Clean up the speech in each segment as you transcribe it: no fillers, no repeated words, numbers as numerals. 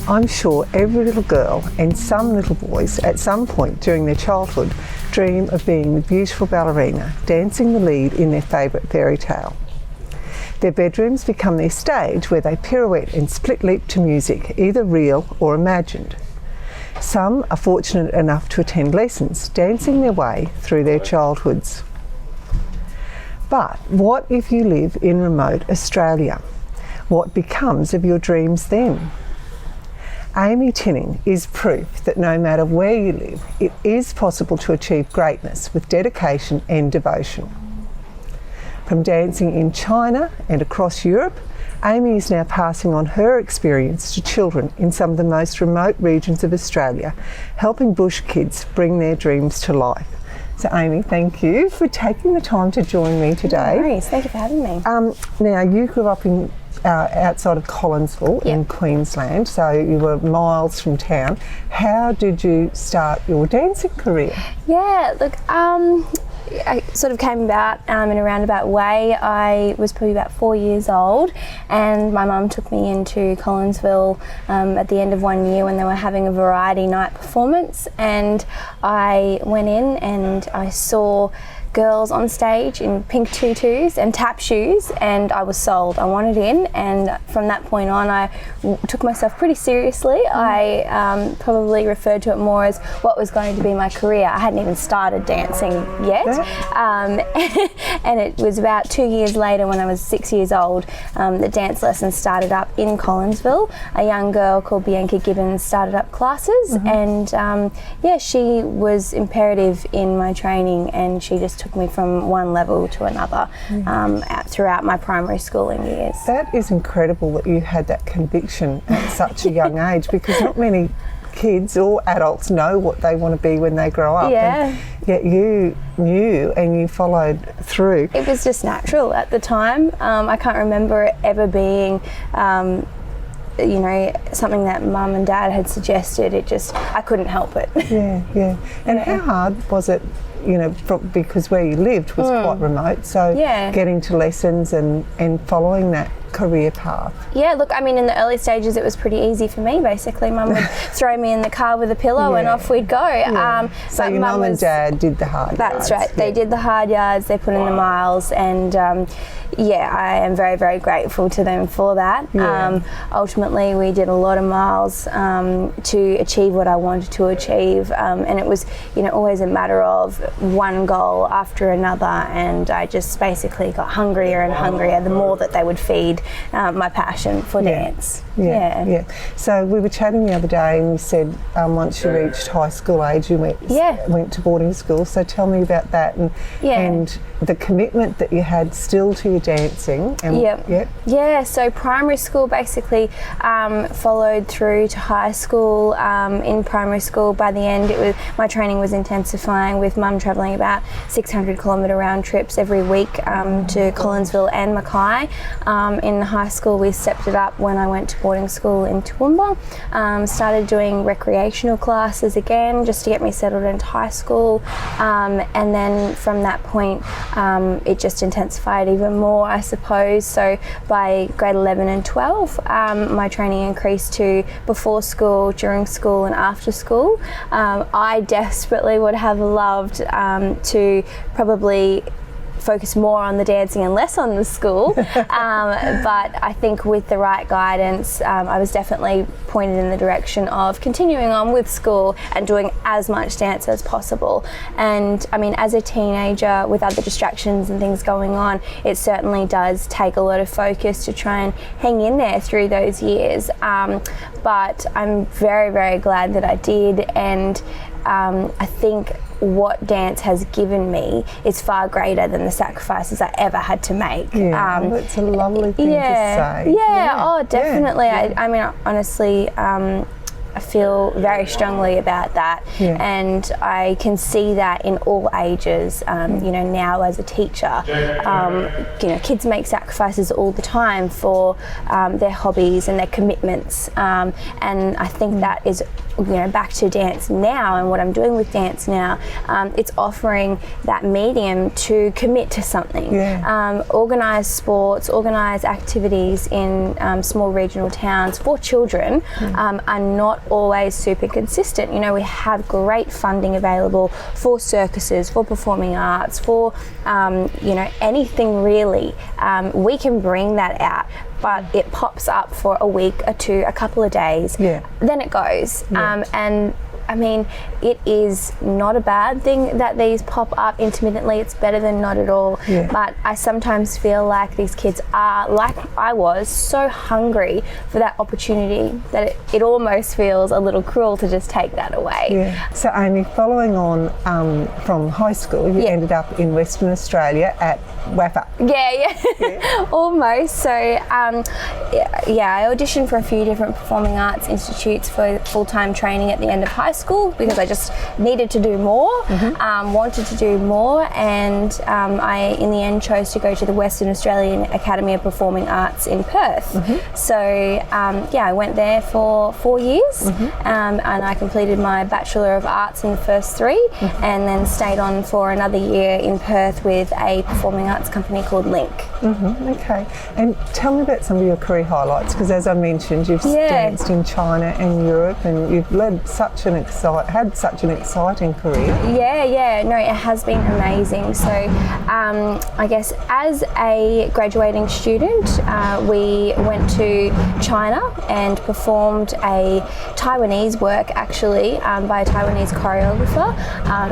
I'm sure every little girl and some little boys at some point during their childhood dream of being the beautiful ballerina dancing the lead in their favourite fairy tale. Their bedrooms become their stage where they pirouette and split leap to music, either real or imagined. Some are fortunate enough to attend lessons, dancing their way through their childhoods. But what if you live in remote Australia? What becomes of your dreams then? Amy Tinning is proof that no matter where you live, it is possible to achieve greatness with dedication and devotion. From dancing in China and across Europe, Amy is now passing on her experience to children in some of the most remote regions of Australia, helping bush kids bring their dreams to life. So Amy, thank you for taking the time to join me today. No worries, thank you for having me. Now, you grew up in outside of Collinsville in Queensland, so you were miles from town. How did you start your dancing career? Yeah, look, I sort of came about in a roundabout way. I was probably about 4 years old, and my mum took me into Collinsville at the end of one year when they were having a variety night performance, and I went in and I saw girls on stage in pink tutus and tap shoes, and I was sold. I wanted in, and from that point on I took myself pretty seriously. I probably referred to it more as what was going to be my career. I hadn't even started dancing yet, and it was about 2 years later, when I was 6 years old, the dance lessons started up in Collinsville. A young girl called Bianca Gibbons started up classes, and she was imperative in my training, and she just took me from one level to another throughout my primary schooling years. That is incredible that you had that conviction at such a young age, because not many kids or adults know what they want to be when they grow up. Yeah. And yet you knew and you followed through. It was just natural at the time. I can't remember it ever being something that mum and dad had suggested. I couldn't help it. Yeah. And how hard was it, because where you lived was quite remote, so getting to lessons and following that career path? Yeah, look, I mean, in the early stages it was pretty easy for me. Basically, mum would throw me in the car with a pillow and off we'd go. So your mum and dad did the hard yards. That's right. They did the hard yards, they put in the miles, and I am very, very grateful to them for that. Ultimately, we did a lot of miles to achieve what I wanted to achieve, and it was, always a matter of one goal after another, and I just basically got hungrier and hungrier the more that they would feed my passion for dance. Yeah. So we were chatting the other day, and you said once you reached high school age, you went to boarding school. So tell me about that, and the commitment that you had still to your dancing. So primary school basically followed through to high school. In primary school, by the end, my training was intensifying, with mum travelling about 600-kilometre round trips every week to Collinsville and Mackay. In high school, we stepped it up when I went to boarding school in Toowoomba. Started doing recreational classes again, just to get me settled into high school, and then from that point it just intensified even more, I suppose. So by grade 11 and 12, my training increased to before school, during school and after school. I desperately would have loved to probably focus more on the dancing and less on the school, but I think with the right guidance, I was definitely pointed in the direction of continuing on with school and doing as much dance as possible. And I mean, as a teenager with other distractions and things going on, it certainly does take a lot of focus to try and hang in there through those years, but I'm very, very glad that I did, and I think what dance has given me is far greater than the sacrifices I ever had to make. That's a lovely thing to say. Oh, definitely. I mean, honestly, I feel very strongly about that, and I can see that in all ages. Now as a teacher, kids make sacrifices all the time for their hobbies and their commitments, and I think that is back to dance now and what I'm doing with dance now, it's offering that medium to commit to something. Organise sports, organise activities in small regional towns for children are not always super consistent. We have great funding available for circuses, for performing arts, for anything really. We can bring that out, but it pops up for a week or two, a couple of days, then it goes. And I mean, it is not a bad thing that these pop up intermittently. It's better than not at all. But I sometimes feel like these kids are, like I was, so hungry for that opportunity that it almost feels a little cruel to just take that away. So Amy, following on from high school, you ended up in Western Australia at WAFA. Almost. So I auditioned for a few different performing arts institutes for full-time training at the end of high school because I just needed to do more, wanted to do more, and I in the end chose to go to the Western Australian Academy of Performing Arts in Perth. So I went there for 4 years, and I completed my Bachelor of Arts in the first 3, and then stayed on for another year in Perth with a performing arts company called Link. Okay, and tell me about some of your career highlights, because as I mentioned, you've danced in China and Europe, and you've led had such an exciting career. No, it has been amazing. So I guess as a graduating student, we went to China and performed a Taiwanese work actually by a Taiwanese choreographer.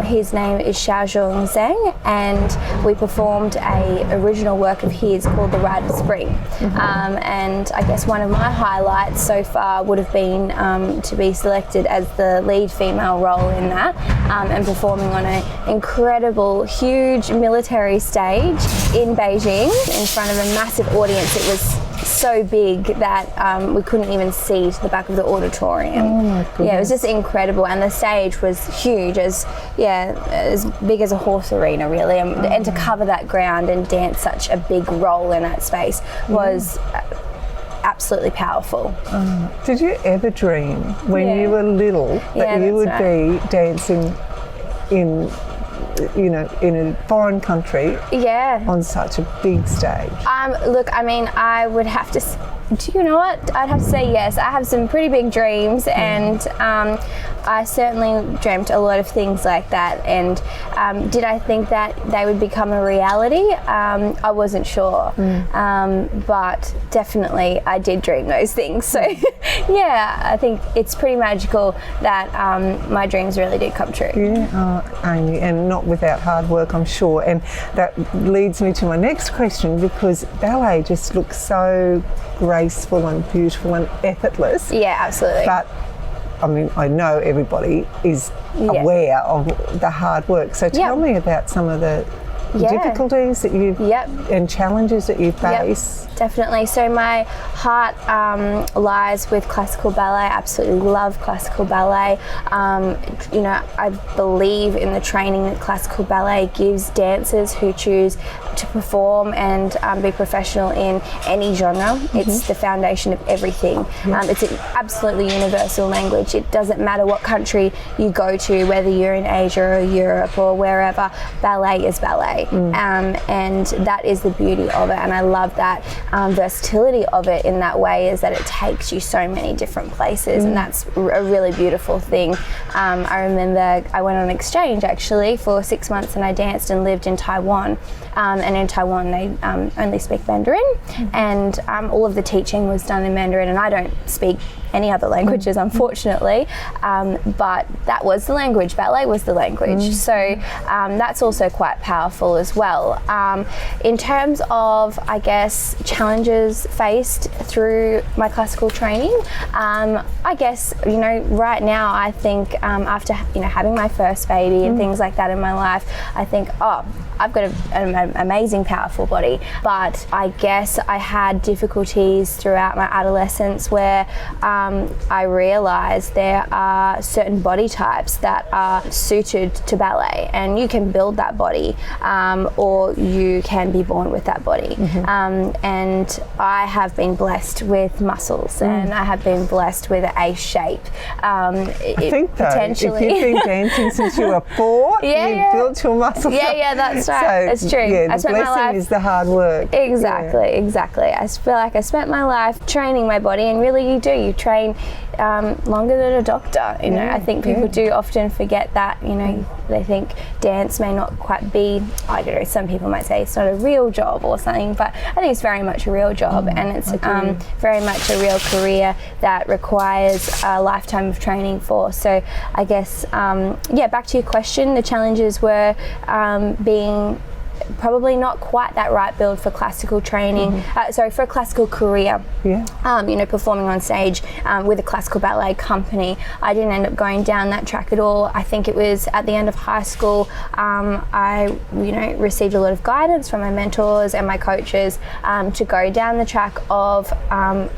His name is Xiaozhong Zhang, and we performed a original work of his called The Rite of Spring. And I guess one of my highlights so far would have been to be selected as the lead female role in that, and performing on an incredible, huge military stage in Beijing in front of a massive audience. It was so big that we couldn't even see to the back of the auditorium. Oh my goodness. It was just incredible, and the stage was huge, as big as a horse arena really, and to cover that ground and dance such a big role in that space was absolutely powerful. Did you ever dream when you were little that you would be dancing in a foreign country on such a big stage? Look, I mean, I would have to, do you know what? I'd have to say yes. I have some pretty big dreams, and I certainly dreamt a lot of things like that. And did I think that they would become a reality? I wasn't sure, but definitely I did dream those things. So I think it's pretty magical that my dreams really did come true. Amy, and not without hard work, I'm sure. And that leads me to my next question, because ballet just looks so graceful and beautiful and effortless. Yeah, absolutely. But I mean, I know everybody is aware of the hard work. So tell me about some of the difficulties that you and challenges that you face. Definitely. So my heart lies with classical ballet. I absolutely love classical ballet. I believe in the training that classical ballet gives dancers who choose to perform and be professional in any genre. It's the foundation of everything. It's an absolutely universal language. It doesn't matter what country you go to, whether you're in Asia or Europe or wherever, ballet is ballet. And that is the beauty of it, and I love that versatility of it in that way, is that it takes you so many different places, and that's a really beautiful thing. I remember I went on exchange actually for 6 months, and I danced and lived in Taiwan, and in Taiwan they only speak Mandarin, and all of the teaching was done in Mandarin, and I don't speak any other languages unfortunately, but that was the language, ballet was the language, so that's also quite powerful as well. In terms of, I guess, challenges faced through my classical training, I guess, right now I think after having my first baby and things like that in my life, I think, I've got an amazing, powerful body, but I guess I had difficulties throughout my adolescence where I realised there are certain body types that are suited to ballet, and you can build that body or you can be born with that body. And I have been blessed with muscles and I have been blessed with a shape. I think though, if you've been dancing since you were 4, you've built your muscles up. Yeah, that's right. That's true. Yeah, the blessing is the hard work. Exactly. I feel like I spent my life training my body, and really you do. You train longer than a doctor. You know, I think people do often forget that. You know, they think dance may not quite be, I don't know, some people might say it's not a real job or something, but I think it's very much a real job, and it's very much a real career that requires a lifetime of training for. So I guess, back to your question, the challenges were being probably not quite that right build for classical training, for a classical career. Performing on stage with a classical ballet company. I didn't end up going down that track at all. I think it was at the end of high school, I received a lot of guidance from my mentors and my coaches to go down the track of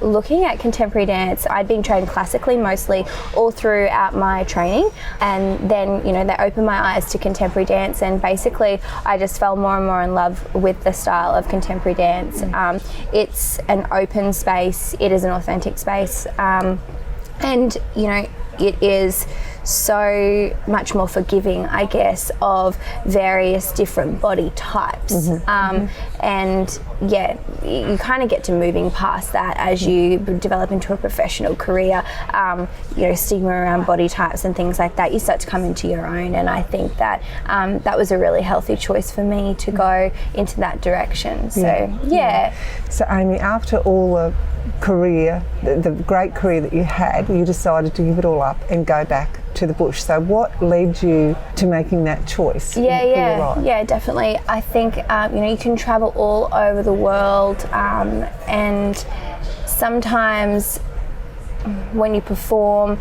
looking at contemporary dance. I'd been trained classically mostly all throughout my training, and then they opened my eyes to contemporary dance, and basically I just fell more and more in love with the style of contemporary dance. It's an open space, it is an authentic space, and it is so much more forgiving, I guess, of various different body types. And you kind of get to moving past that as you develop into a professional career. Stigma around body types and things like that, you start to come into your own, and I think that that was a really healthy choice for me to go into that direction. So Amy, after all the career, the great career that you had, you decided to give it all up and go back to the bush. So what led you to making that choice? Yeah, definitely. I think you can travel all over the world, and sometimes when you perform,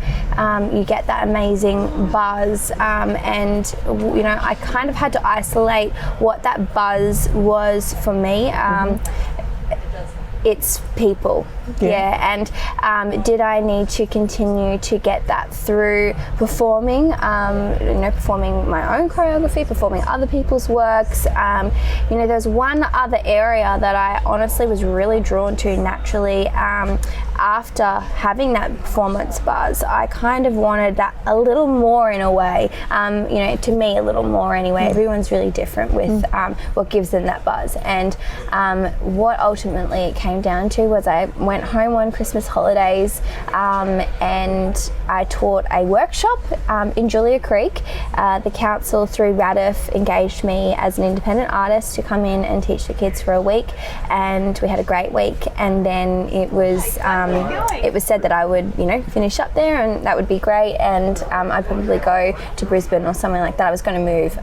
you get that amazing buzz, and I kind of had to isolate what that buzz was for me. It's people, and did I need to continue to get that through performing, performing my own choreography, performing other people's works. There's one other area that I honestly was really drawn to naturally. After having that performance buzz, I kind of wanted that a little more in a way, to me a little more anyway. Everyone's really different with what gives them that buzz, and what ultimately it came down to was I went home on Christmas holidays, and I taught a workshop in Julia Creek. The council through RADIF engaged me as an independent artist to come in and teach the kids for a week, and we had a great week. And then it was said that I would finish up there, and that would be great, and I'd probably go to Brisbane or something like that. I was going to move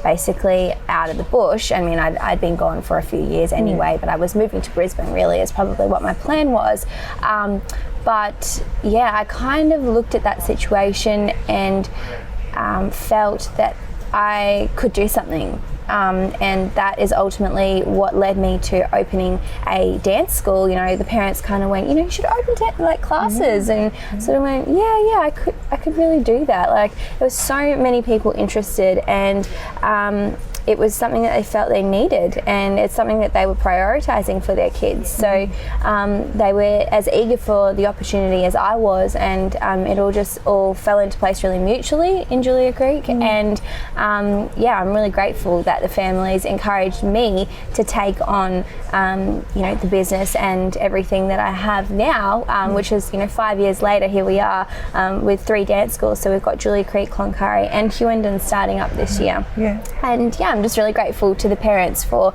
basically out of the bush. I mean, I'd been gone for a few years anyway, but I was moving to Brisbane really is probably what my plan was. But I kind of looked at that situation and felt that I could do something. And that is ultimately what led me to opening a dance school. The parents kind of went, you should open classes, and sort of went, I could really do that. Like, there was so many people interested, and it was something that they felt they needed, and it's something that they were prioritising for their kids. So they were as eager for the opportunity as I was, and it all fell into place really mutually in Julia Creek. And I'm really grateful that the families encouraged me to take on the business and everything that I have now, which is 5 years later, here we are with 3 dance schools. So we've got Julia Creek, Cloncurry and Hewenden starting up this year. And I'm just really grateful to the parents for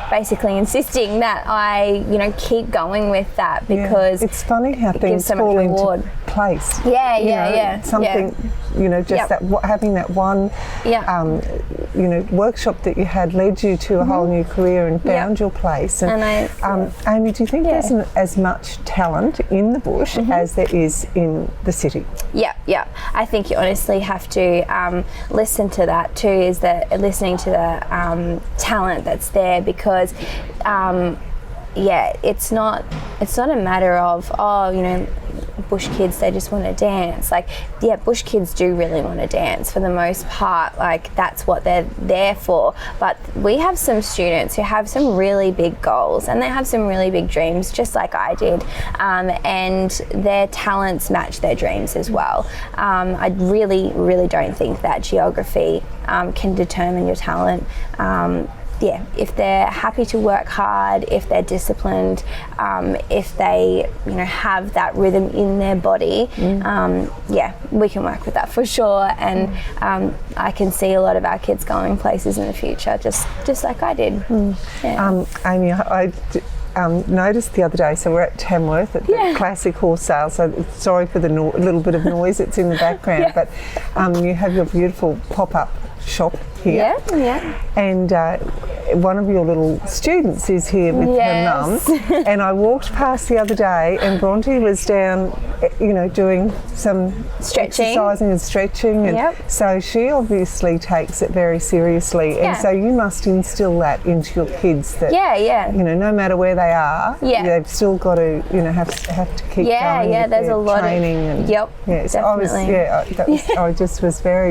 basically insisting that I keep going with that, because it's funny how things fall into place. Something you know, just having that one, you know, workshop that you had led you to a whole new career and found your place. And Amy, do you think there's as much talent in the bush as there is in the city? Yeah. I think you honestly have to listen to that too, is that listening to the talent that's there, because it's not a matter of, oh, you know, bush kids, they just want to dance. Like, yeah, bush kids do really want to dance for the most part. Like, that's what they're there for. But we have some students who have some really big goals, and they have some really big dreams, just like I did. And their talents match their dreams as well. I really, really don't think that geography can determine your talent. If they're happy to work hard, if they're disciplined, if they, you know, have that rhythm in their body, we can work with that for sure. And I can see a lot of our kids going places in the future, just like I did. Amy, I noticed the other day, so we're at Tamworth at the Classic Horse Sale, so sorry for the little bit of noise that's in the background, but you have your beautiful pop-up shop here. And one of your little students is here with her mum, and I walked past the other day and Bronte was down, you know, doing some exercising and stretching, and so she obviously takes it very seriously, and so you must instill that into your kids, that you know, no matter where they are, they've still got to, you know, have to keep going with there's a lot training of so definitely.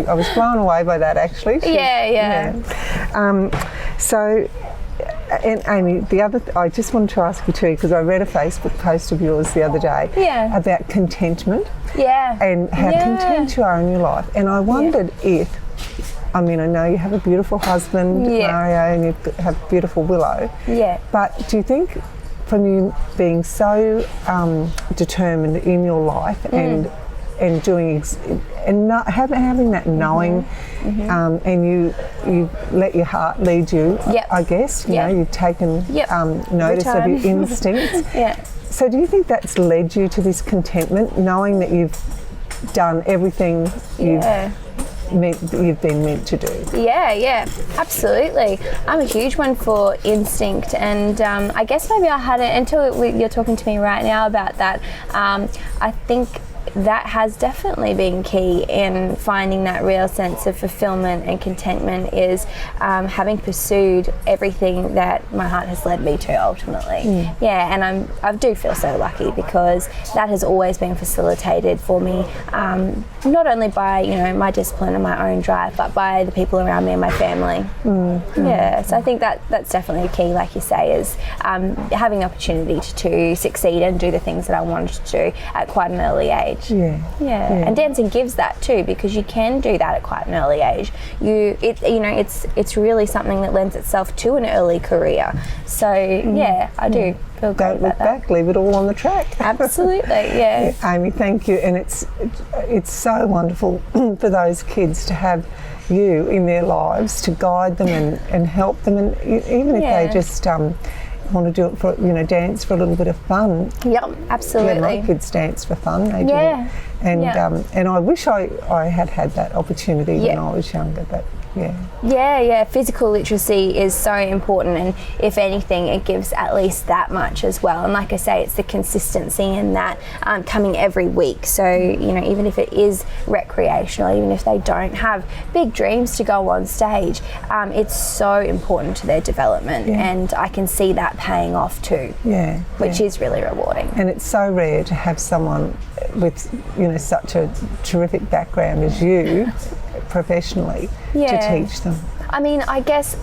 I was blown away by that, actually. So, and Amy, I just wanted to ask you too, because I read a Facebook post of yours the other day about contentment and how content you are in your life, and I wondered if, I mean, I know you have a beautiful husband, Mario, and you have beautiful Willow, but do you think, from you being so determined in your life and doing and not having that knowing, and you let your heart lead you, I guess, you know, you've taken notice of your instincts. So do you think that's led you to this contentment, knowing that you've done everything you've been meant to do? Absolutely. I'm a huge one for instinct, and I guess maybe I hadn't until you're talking to me right now about that. I think that has definitely been key in finding that real sense of fulfillment and contentment, is having pursued everything that my heart has led me to ultimately. And I do feel so lucky, because that has always been facilitated for me, not only by, you know, my discipline and my own drive, but by the people around me and my family. So I think that's definitely key, like you say, is having the opportunity to succeed and do the things that I wanted to do at quite an early age. And dancing gives that too, because you can do that at quite an early age. It's really something that lends itself to an early career. So I do feel great Don't look about that. back, leave it all on the track. Absolutely, Amy, thank you, and it's so wonderful for those kids to have you in their lives to guide them and help them, and even if they just want to do it for, you know, dance for a little bit of fun. Absolutely. My kids dance for fun. They do. And I wish I had that opportunity when I was younger, but physical literacy is so important, and if anything it gives at least that much as well. And like I say, it's the consistency in that coming every week. So, you know, even if it is recreational, even if they don't have big dreams to go on stage, it's so important to their development, and I can see that paying off too, which is really rewarding. And it's so rare to have someone with, you know, such a terrific background as you professionally to teach them. I mean, I guess,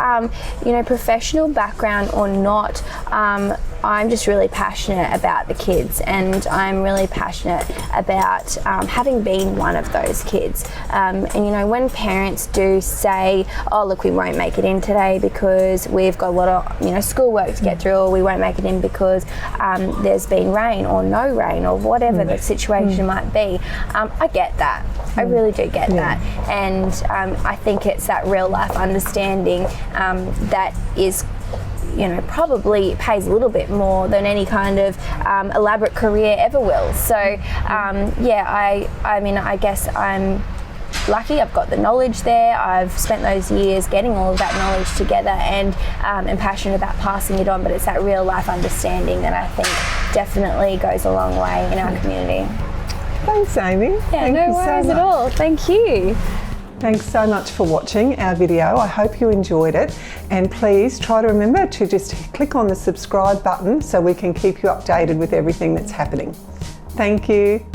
you know, professional background or not, I'm just really passionate about the kids, and I'm really passionate about having been one of those kids. And, you know, when parents do say, oh, look, we won't make it in today because we've got a lot of, you know, schoolwork to get through, or we won't make it in because there's been rain or no rain or whatever the situation might be, I get that. I really do get that. And I think it's that real life understanding that is, you know, probably pays a little bit more than any kind of elaborate career ever will. So I mean, I guess I'm lucky. I've got the knowledge there. I've spent those years getting all of that knowledge together, and am passionate about passing it on, but it's that real life understanding that I think definitely goes a long way in our community. Thanks, Amy. Yeah, Thank no you so worries much. at all. Thank you. Thanks so much for watching our video. I hope you enjoyed it, and please try to remember to just click on the subscribe button so we can keep you updated with everything that's happening. Thank you.